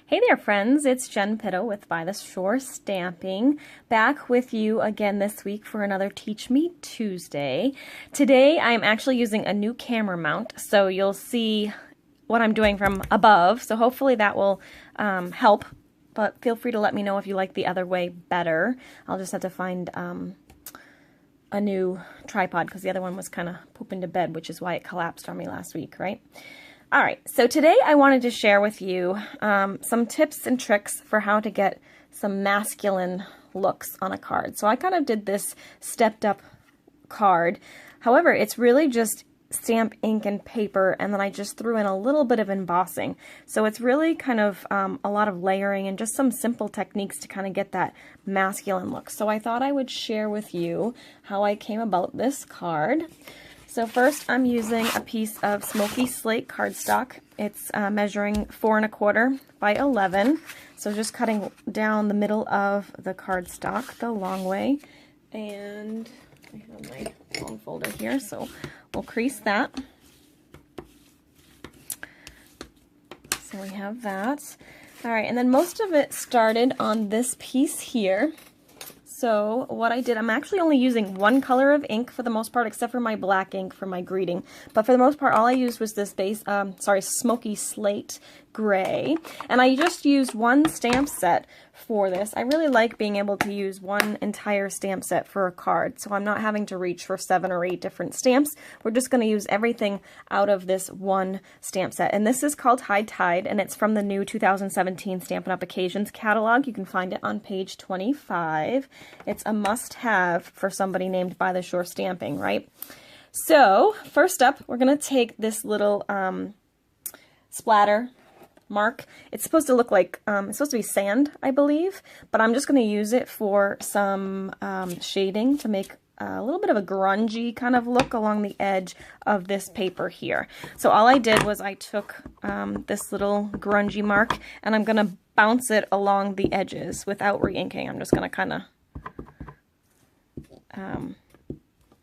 Hey there friends, it's Jen Pitto with By the Shore Stamping, back with you again this week for another Teach Me Tuesday. Today I'm actually using a new camera mount, so you'll see what I'm doing from above, so hopefully that will help, but feel free to let me know if you like the other way better. I'll just have to find a new tripod because the other one was kind of pooping to bed, which is why it collapsed on me last week, right? All right, so today I wanted to share with you some tips and tricks for how to get some masculine looks on a card. So I kind of did this stepped up card. However, it's really just stamp, ink, and paper, and then I just threw in a little bit of embossing. So it's really kind of a lot of layering and just some simple techniques to kind of get that masculine look. So I thought I would share with you how I came about this card. So first I'm using a piece of smoky slate cardstock. It's measuring 4 1/4 by 11. So just cutting down the middle of the cardstock the long way. And I have my phone folder here, so we'll crease that. So we have that. All right, and then most of it started on this piece here. So what I did, I'm actually only using one color of ink for the most part, except for my black ink for my greeting. But for the most part, all I used was this base, smoky slate gray. And I just used one stamp set for this. I really like being able to use one entire stamp set for a card, so I'm not having to reach for 7 or 8 different stamps. We're just going to use everything out of this one stamp set. And this is called High Tide, and it's from the new 2017 Stampin' Up! Occasions catalog. You can find it on page 25. It's a must-have for somebody named By the Shore Stamping, right? So, first up, we're going to take this little splatter mark. It's supposed to look like, it's supposed to be sand, I believe, but I'm just going to use it for some shading to make a little bit of a grungy kind of look along the edge of this paper here. So all I did was I took this little grungy mark and I'm going to bounce it along the edges without re-inking. I'm just going to kind of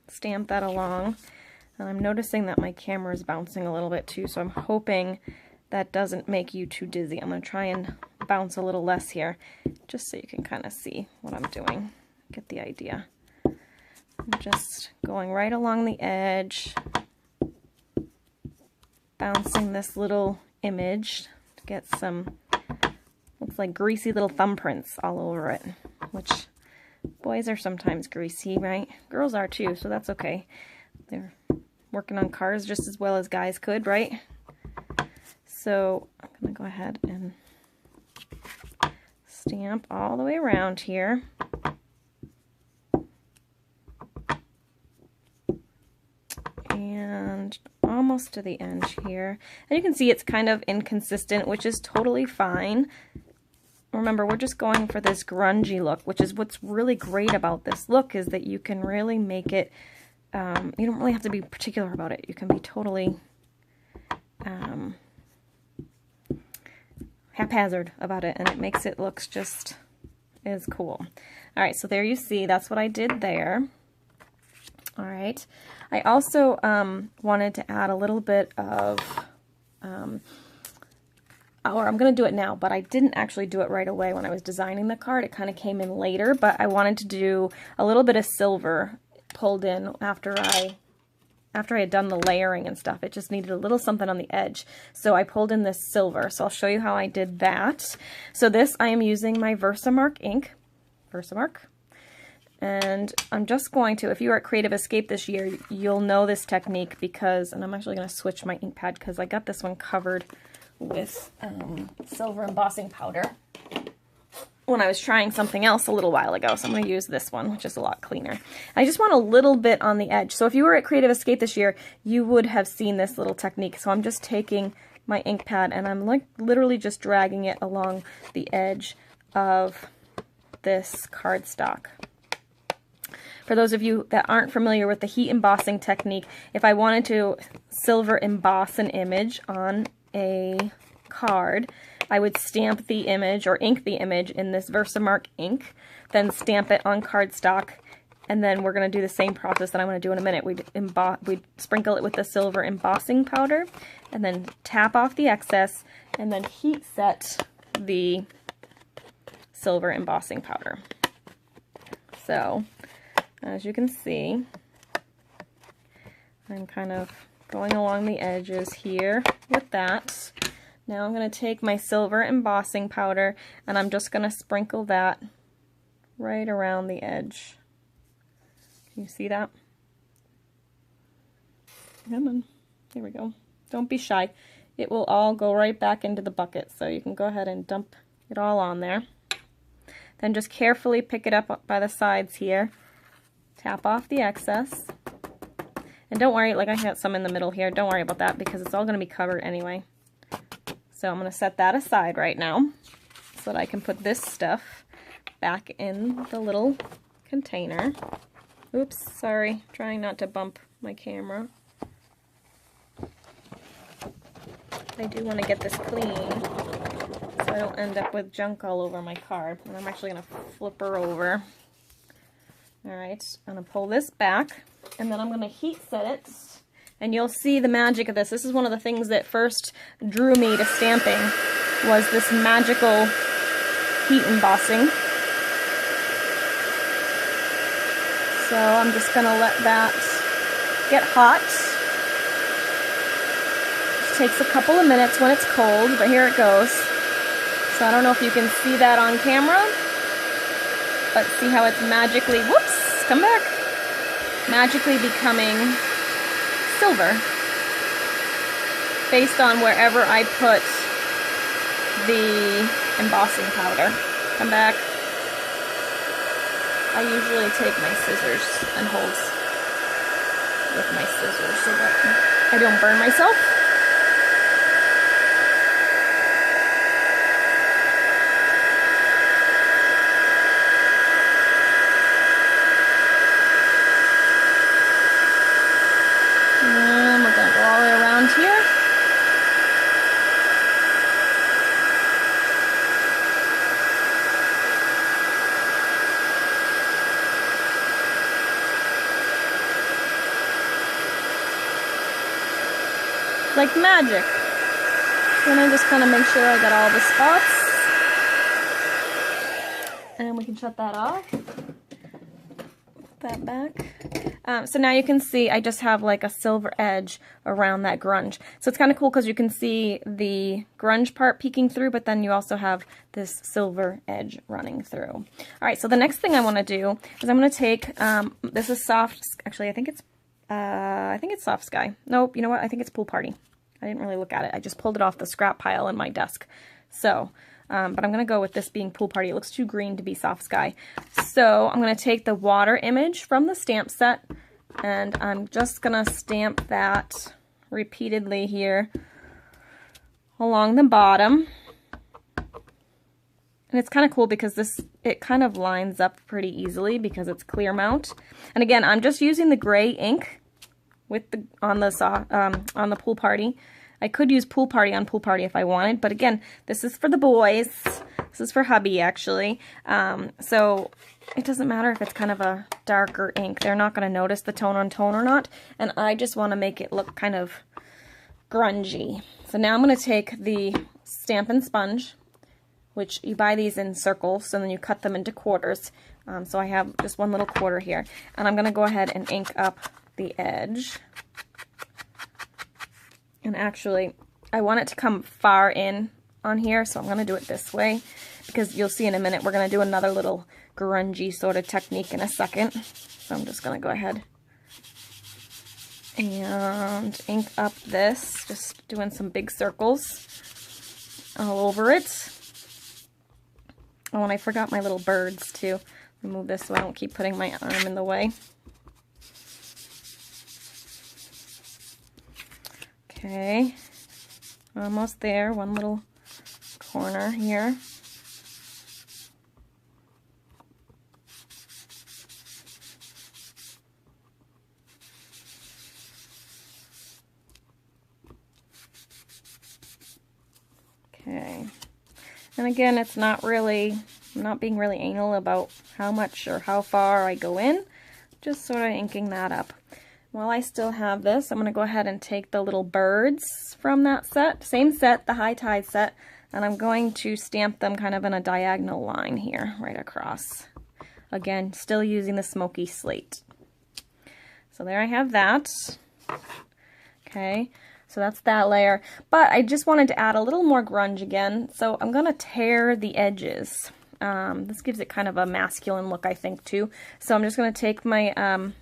stamp that along. And I'm noticing that my camera is bouncing a little bit too, so I'm hoping that doesn't make you too dizzy. I'm going to try and bounce a little less here, just so you can kind of see what I'm doing. Get the idea. I'm just going right along the edge, bouncing this little image to get some, looks like greasy little thumbprints all over it, which boys are sometimes greasy, right? Girls are too, so that's okay. They're working on cars just as well as guys could, right? So I'm going to go ahead and stamp all the way around here. And almost to the end here. And you can see it's kind of inconsistent, which is totally fine. Remember, we're just going for this grungy look, which is what's really great about this look, is that you can really make it, you don't really have to be particular about it. You can be totally haphazard about it, and it makes it looks just as cool. All right, so there you see, that's what I did there. All right, I also wanted to add a little bit of, or I'm going to do it now, but I didn't actually do it right away when I was designing the card. It kind of came in later, but I wanted to do a little bit of silver pulled in after I had done the layering and stuff. It just needed a little something on the edge. So I pulled in this silver. So I'll show you how I did that. So this, I am using my Versamark ink. Versamark. And I'm just going to, if you are at Creative Escape this year, you'll know this technique because, and I'm actually going to switch my ink pad because I got this one covered with silver embossing powder when I was trying something else a little while ago, so I'm going to use this one, which is a lot cleaner. I just want a little bit on the edge. So if you were at Creative Escape this year, you would have seen this little technique. So I'm just taking my ink pad and I'm like literally just dragging it along the edge of this cardstock. For those of you that aren't familiar with the heat embossing technique, if I wanted to silver emboss an image on a card, I would stamp the image or ink the image in this Versamark ink, then stamp it on cardstock, and then we're going to do the same process that I'm going to do in a minute. We'd sprinkle it with the silver embossing powder, and then tap off the excess, and then heat set the silver embossing powder. So, as you can see, I'm kind of going along the edges here with that. Now I'm going to take my silver embossing powder and I'm just going to sprinkle that right around the edge. Can you see that? Come on. Here we go. Don't be shy. It will all go right back into the bucket, so you can go ahead and dump it all on there. Then just carefully pick it up by the sides here. Tap off the excess. And don't worry, like I got some in the middle here, don't worry about that because it's all going to be covered anyway. So I'm going to set that aside right now so that I can put this stuff back in the little container. Oops, sorry, trying not to bump my camera. I do want to get this clean so I don't end up with junk all over my card. And I'm actually going to flip her over. Alright, I'm going to pull this back and then I'm going to heat set it. And you'll see the magic of this. This is one of the things that first drew me to stamping, was this magical heat embossing. So I'm just going to let that get hot. It takes a couple of minutes when it's cold, but here it goes. So I don't know if you can see that on camera, but see how it's magically, whoops, come back, magically becoming silver based on wherever I put the embossing powder. Come back. I usually take my scissors and hold with my scissors so that I don't burn myself. And we're going to go all the way around here. Like magic. Then I just kind of make sure I got all the spots. And we can shut that off. Put that back. So now you can see I just have like a silver edge around that grunge. So it's kind of cool because you can see the grunge part peeking through, but then you also have this silver edge running through. All right, so the next thing I want to do is I'm going to take, this is soft, actually I think it's Soft Sky. Nope, you know what, I think it's Pool Party. I didn't really look at it. I just pulled it off the scrap pile in my desk. So, but I'm going to go with this being Pool Party. It looks too green to be Soft Sky. So I'm going to take the water image from the stamp set, and I'm just going to stamp that repeatedly here along the bottom. And it's kind of cool because it kind of lines up pretty easily because it's clear mount. And again, I'm just using the gray ink with on the Pool Party. I could use Pool Party on Pool Party if I wanted, but again, this is for the boys. This is for hubby, actually. So it doesn't matter if it's kind of a darker ink. They're not going to notice the tone on tone or not, and I just want to make it look kind of grungy. So now I'm going to take the Stampin' Sponge, which you buy these in circles, and then you cut them into quarters. So I have just one little quarter here, and I'm going to go ahead and ink up the edge. And actually, I want it to come far in on here, so I'm going to do it this way, because you'll see in a minute we're going to do another little grungy sort of technique in a second. So I'm just going to go ahead and ink up this, just doing some big circles all over it. Oh, and I forgot my little birds too. Remove this so I don't keep putting my arm in the way. Okay, almost there, one little corner here. Okay, and again, it's not really, I'm not being really anal about how much or how far I go in, just sort of inking that up. While I still have this, I'm going to go ahead and take the little birds from that set. Same set, the High Tide set. And I'm going to stamp them kind of in a diagonal line here, right across. Again, still using the smoky slate. So there I have that. Okay, so that's that layer. But I just wanted to add a little more grunge again, so I'm going to tear the edges. This gives it kind of a masculine look, I think, too. So I'm just going to take my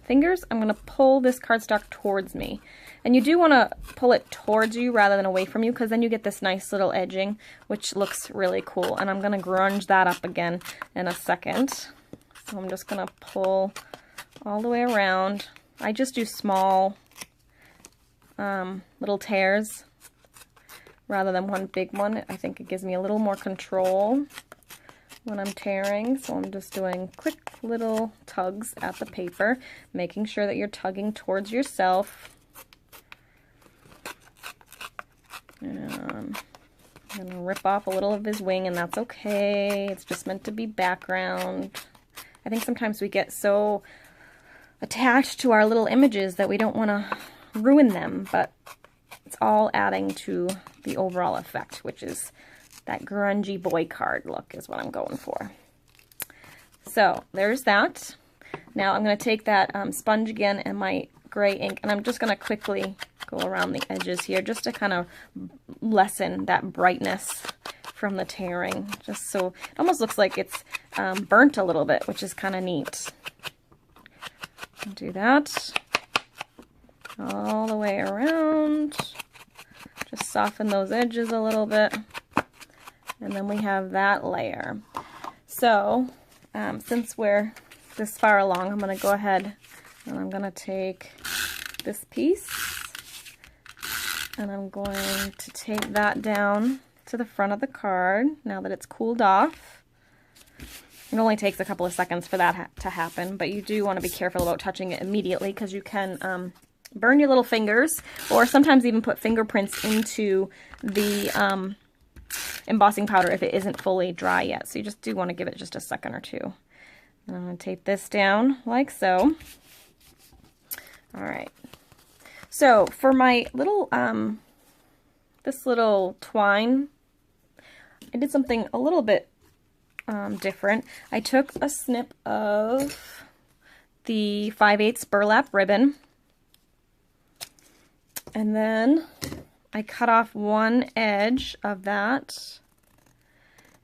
fingers, I'm going to pull this cardstock towards me. And you do want to pull it towards you rather than away from you, because then you get this nice little edging, which looks really cool. And I'm going to grunge that up again in a second. So I'm just going to pull all the way around. I just do small little tears rather than one big one. I think it gives me a little more control when I'm tearing. So I'm just doing quick little tugs at the paper, making sure that you're tugging towards yourself. And I'm going to rip off a little of his wing, and that's okay. It's just meant to be background. I think sometimes we get so attached to our little images that we don't want to ruin them, but it's all adding to the overall effect, which is that grungy boy card look is what I'm going for. So there's that. Now I'm going to take that sponge again and my gray ink, and I'm just going to quickly go around the edges here just to kind of lessen that brightness from the tearing, just so it almost looks like it's burnt a little bit, which is kind of neat. I'll do that all the way around, just soften those edges a little bit, and then we have that layer. So since we're this far along, I'm going to go ahead and I'm going to take this piece and I'm going to take that down to the front of the card now that it's cooled off. It only takes a couple of seconds for that to happen, but you do want to be careful about touching it immediately, because you can burn your little fingers, or sometimes even put fingerprints into the embossing powder if it isn't fully dry yet. So you just do want to give it just a second or two. And I'm going to tape this down like so. All right. So for my little, this little twine, I did something a little bit different. I took a snip of the 5/8 burlap ribbon, and then I cut off one edge of that.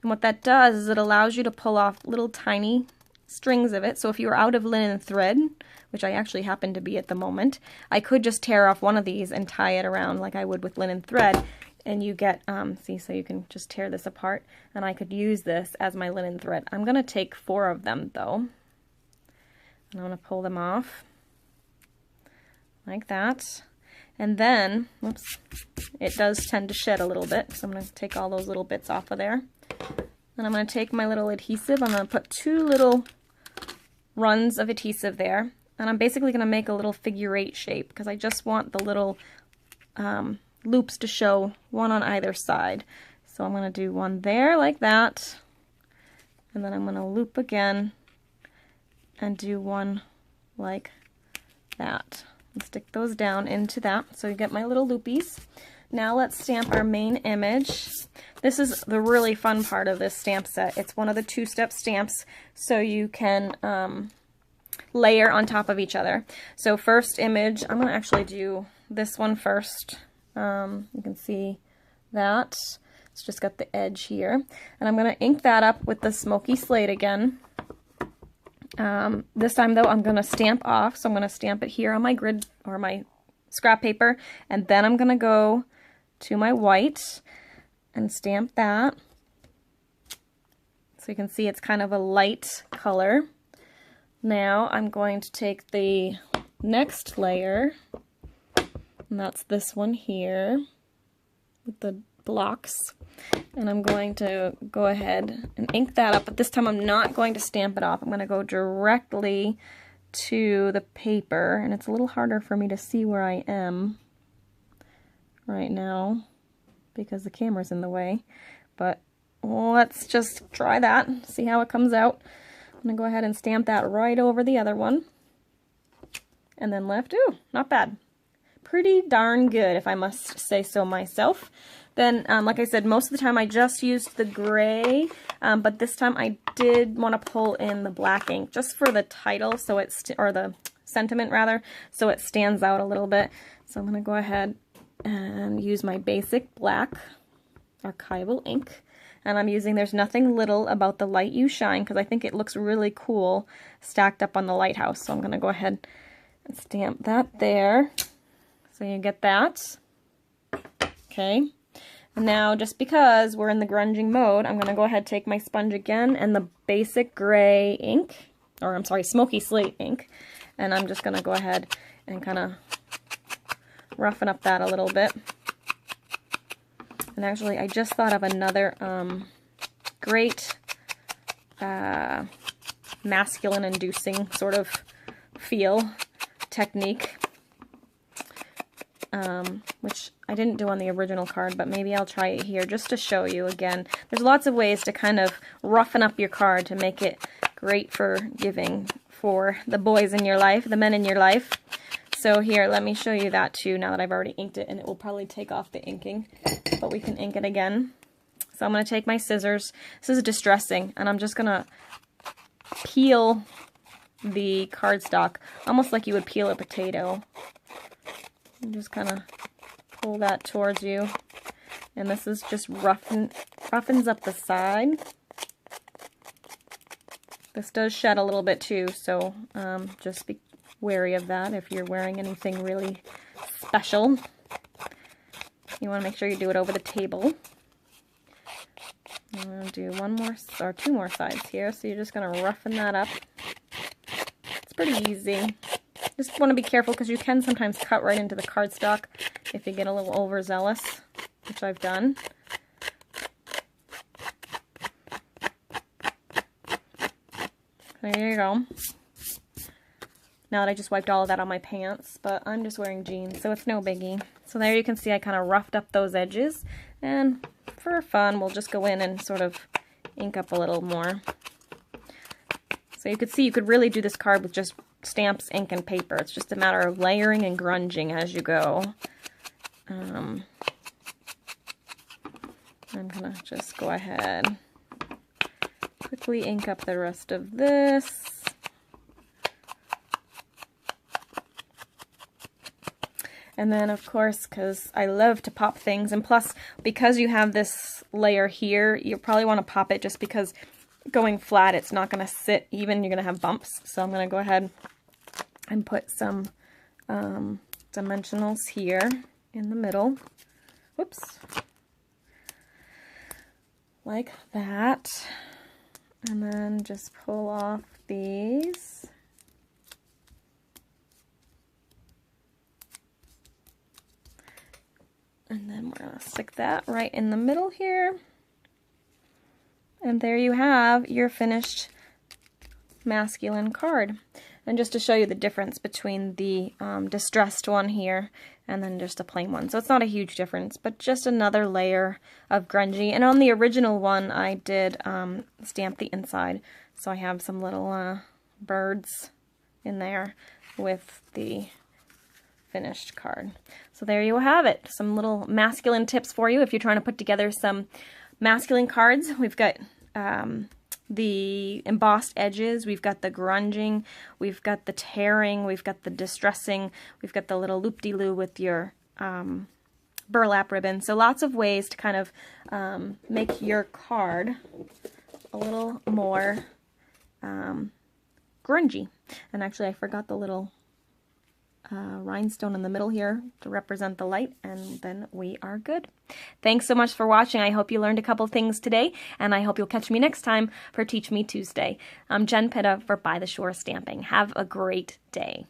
And what that does is it allows you to pull off little tiny strings of it. So if you were out of linen thread, which I actually happen to be at the moment, I could just tear off one of these and tie it around like I would with linen thread, and you get, see, so you can just tear this apart, and I could use this as my linen thread. I'm going to take 4 of them though, and I'm going to pull them off like that. And then, whoops, it does tend to shed a little bit, so I'm going to take all those little bits off of there. And I'm going to take my little adhesive, I'm going to put 2 little runs of adhesive there, and I'm basically going to make a little figure 8 shape, because I just want the little loops to show, one on either side. So I'm going to do one there like that, and then I'm going to loop again and do one like that. And stick those down into that, so you get my little loopies. Now let's stamp our main image. This is the really fun part of this stamp set. It's one of the 2-step stamps, so you can layer on top of each other. So first image, I'm going to actually do this one first. You can see that. It's just got the edge here. And I'm going to ink that up with the smoky slate again. This time though, I'm going to stamp off, so I'm going to stamp it here on my grid or my scrap paper, and then I'm going to go to my white and stamp that. So you can see it's kind of a light color. Now I'm going to take the next layer, and that's this one here with the blocks, and I'm going to go ahead and ink that up, but this time I'm not going to stamp it off. I'm going to go directly to the paper, and it's a little harder for me to see where I am right now because the camera's in the way, but let's just try that, see how it comes out. I'm going to go ahead and stamp that right over the other one, and then left. Ooh, not bad. Pretty darn good, if I must say so myself. Then, like I said, most of the time I just used the gray, but this time I did want to pull in the black ink just for the title, so it's, or the sentiment rather, so it stands out a little bit. So I'm going to go ahead and use my basic black archival ink. And I'm using There's Nothing Little About the Light You Shine, because I think it looks really cool stacked up on the lighthouse. So I'm going to go ahead and stamp that there. So you get that. Okay. And now, just because we're in the grunging mode, I'm going to go ahead and take my sponge again and the basic gray ink, or I'm sorry, smoky slate ink. And I'm just going to go ahead and kind of roughen up that a little bit. And actually, I just thought of another great masculine-inducing sort of feel technique, which I didn't do on the original card, but maybe I'll try it here just to show you again. There's lots of ways to kind of roughen up your card to make it great for giving for the boys in your life, the men in your life. So here, let me show you that too, now that I've already inked it, and it will probably take off the inking, but we can ink it again. So I'm going to take my scissors. This is distressing, and I'm just going to peel the cardstock, almost like you would peel a potato. And just kind of pull that towards you, and this is just roughens up the side. This does shed a little bit too, so just be wary of that if you're wearing anything really special. You want to make sure you do it over the table. I'm going to do one more or two more sides here, so you're just going to roughen that up. It's pretty easy. Just want to be careful because you can sometimes cut right into the cardstock if you get a little overzealous, which I've done. There you go. Now that I just wiped all of that on my pants, but I'm just wearing jeans, so it's no biggie. So there you can see I kind of roughed up those edges, and for fun, we'll just go in and sort of ink up a little more. So you could see you could really do this card with just stamps, ink, and paper. It's just a matter of layering and grunging as you go. I'm gonna just go ahead, quickly ink up the rest of this. And then, of course, because I love to pop things, and plus, because you have this layer here, you probably want to pop it just because going flat, it's not going to sit even. You're going to have bumps. So I'm going to go ahead and put some dimensionals here in the middle. Whoops. Like that. And then just pull off these. And then we're going to stick that right in the middle here. And there you have your finished masculine card. And just to show you the difference between the distressed one here and then just a plain one. So it's not a huge difference, but just another layer of grungy. And on the original one, I did stamp the inside. So I have some little birds in there with the finished card. So there you have it. Some little masculine tips for you if you're trying to put together some masculine cards. We've got the embossed edges, we've got the grunging, we've got the tearing, we've got the distressing, we've got the little loop-de-loo with your burlap ribbon. So lots of ways to kind of make your card a little more grungy. And actually I forgot the little rhinestone in the middle here to represent the light, and then we are good. Thanks so much for watching. I hope you learned a couple things today, and I hope you'll catch me next time for Teach Me Tuesday. I'm Jen Pitta for By the Shore Stamping. Have a great day.